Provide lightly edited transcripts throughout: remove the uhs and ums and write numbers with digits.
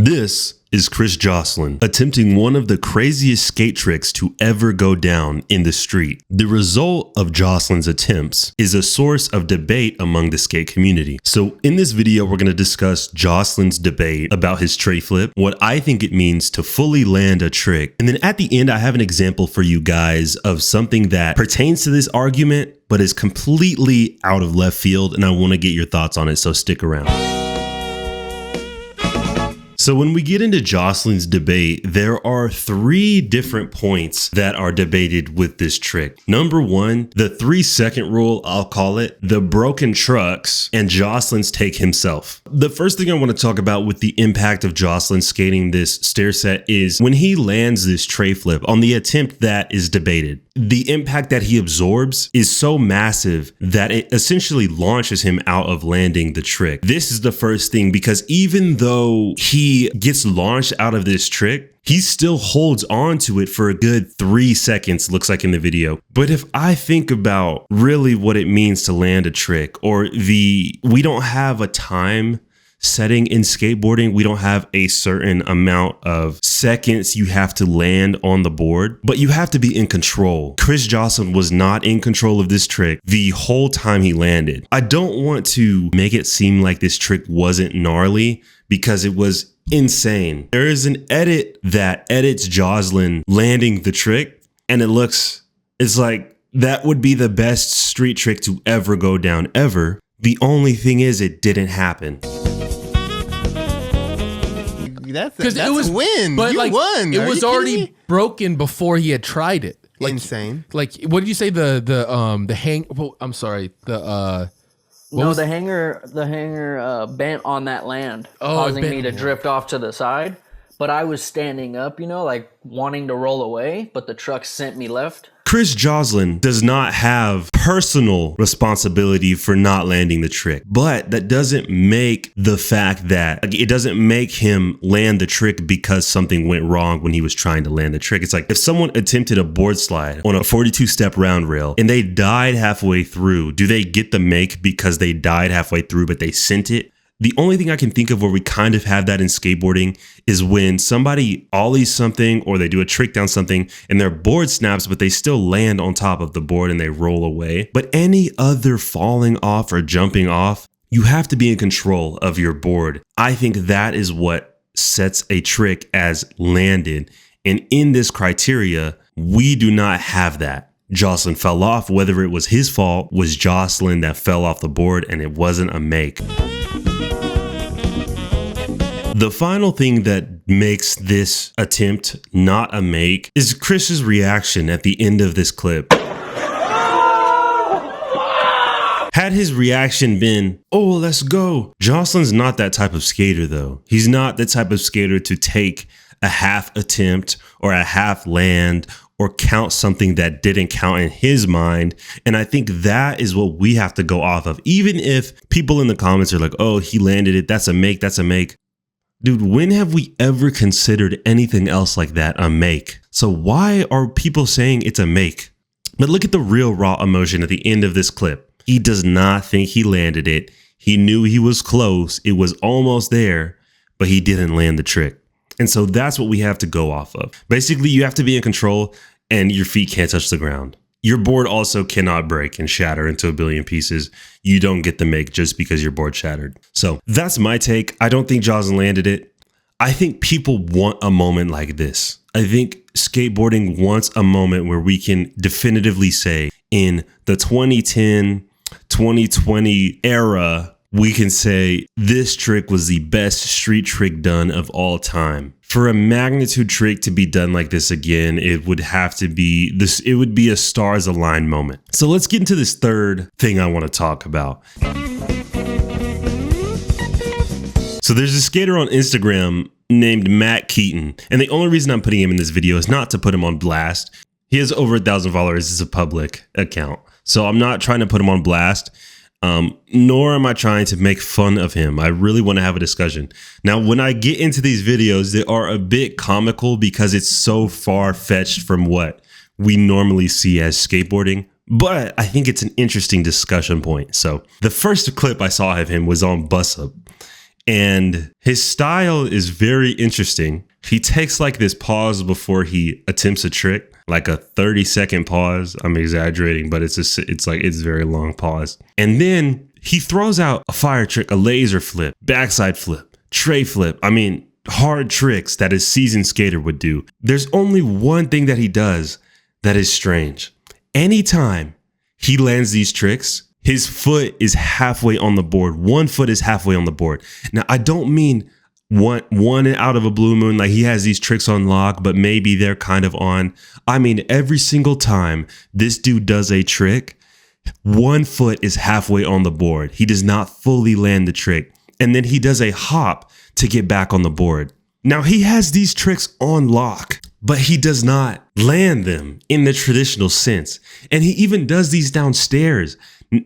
This is Chris Joslin attempting one of the craziest skate tricks to ever go down in the street. The result of Joslin's attempts is a source of debate among the skate community. So in this video, we're going to discuss Joslin's debate about his tray flip, what I think it means to fully land a trick. And then at the end, I have an example for you guys of something that pertains to this argument, but is completely out of left field. And I want to get your thoughts on it. So stick around. So when we get into Joslin's debate, there are three different points that are debated with this trick. Number one, the 3-second rule, I'll call it, the broken trucks, and Joslin's take himself. The first thing I want to talk about with the impact of Joslin skating this stair set is when he lands this tray flip on the attempt that is debated. The impact that he absorbs is so massive that it essentially launches him out of landing the trick. This is the first thing, because even though he gets launched out of this trick, he still holds on to it for a good 3 seconds, looks like in the video. But if I think about really what it means to land a trick, or we don't have a time setting in skateboarding, we don't have a certain amount of seconds you have to land on the board, but you have to be in control. Chris Joslin was not in control of this trick the whole time he landed. I don't want to make it seem like this trick wasn't gnarly, because it was insane. There is an edit that edits Joslin landing the trick, and it's like that would be the best street trick to ever go down ever. The only thing is, it didn't happen. That's it was a win. But you won. It was already broken before he had tried it. Insane. Like, what did you say? The hang. Well, I'm sorry. The hanger bent on that land, causing me to drift off to the side. But I was standing up, like wanting to roll away, but the truck sent me left. Chris Joslin does not have personal responsibility for not landing the trick, but that doesn't make the fact that it doesn't make him land the trick because something went wrong when he was trying to land the trick. It's like if someone attempted a board slide on a 42-step round rail and they died halfway through, do they get the make because they died halfway through, but they sent it? The only thing I can think of where we kind of have that in skateboarding is when somebody ollies something or they do a trick down something and their board snaps, but they still land on top of the board and they roll away. But any other falling off or jumping off, you have to be in control of your board. I think that is what sets a trick as landed. And in this criteria, we do not have that. Joslin fell off. Whether it was his fault, was Joslin that fell off the board, and it wasn't a make. The final thing that makes this attempt not a make is Chris's reaction at the end of this clip. Had his reaction been, "Oh, let's go," Joslin's not that type of skater though. He's not the type of skater to take a half attempt or a half land or count something that didn't count in his mind. And I think that is what we have to go off of. Even if people in the comments are like, "Oh, he landed it, that's a make, that's a make." Dude, when have we ever considered anything else like that a make? So why are people saying it's a make? But look at the real raw emotion at the end of this clip. He does not think he landed it. He knew he was close. It was almost there, but he didn't land the trick. And so that's what we have to go off of. Basically, you have to be in control and your feet can't touch the ground. Your board also cannot break and shatter into a billion pieces. You don't get the make just because your board shattered. So that's my take. I don't think Joslin landed it. I think people want a moment like this. I think skateboarding wants a moment where we can definitively say in the 2010, 2020 era, we can say this trick was the best street trick done of all time. For a magnitude trick to be done like this again, it would have to be this. It would be a stars aligned moment. So let's get into this third thing I want to talk about. So there's a skater on Instagram named Matt Keaton. And the only reason I'm putting him in this video is not to put him on blast. He has over 1,000 followers. It's a public account. So I'm not trying to put him on blast. Nor am I trying to make fun of him. I really want to have a discussion. Now, when I get into these videos, they are a bit comical because it's so far-fetched from what we normally see as skateboarding. But I think it's an interesting discussion point. So the first clip I saw of him was on Bus Up. And his style is very interesting. He takes like this pause before he attempts a trick, like a 30-second pause. I'm exaggerating, but it's a very long pause. And then he throws out a fire trick, a laser flip, backside flip, tray flip. I mean, hard tricks that a seasoned skater would do. There's only one thing that he does that is strange. Anytime he lands these tricks, his foot is halfway on the board. One foot is halfway on the board. Now, I don't mean one out of a blue moon, like he has these tricks on lock, but maybe they're kind of on. I mean, every single time this dude does a trick, one foot is halfway on the board. He does not fully land the trick. And then he does a hop to get back on the board. Now, he has these tricks on lock, but he does not land them in the traditional sense. And he even does these downstairs.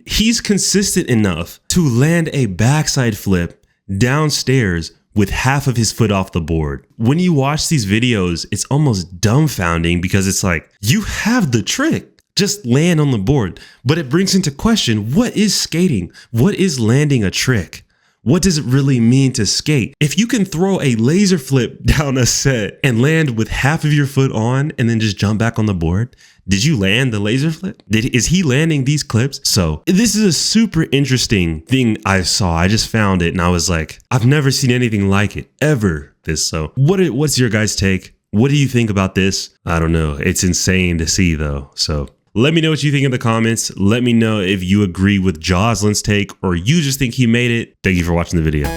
He's consistent enough to land a backside flip downstairs with half of his foot off the board. When you watch these videos, it's almost dumbfounding because it's like, you have the trick, just land on the board. But it brings into question, what is skating? What is landing a trick? What does it really mean to skate? If you can throw a laser flip down a set and land with half of your foot on and then just jump back on the board, did you land the laser flip? Is he landing these clips? So this is a super interesting thing I saw. I just found it and I was like, I've never seen anything like it ever. So what's your guys' take? What do you think about this? I don't know. It's insane to see though. So let me know what you think in the comments. Let me know if you agree with Joslin's take or you just think he made it. Thank you for watching the video.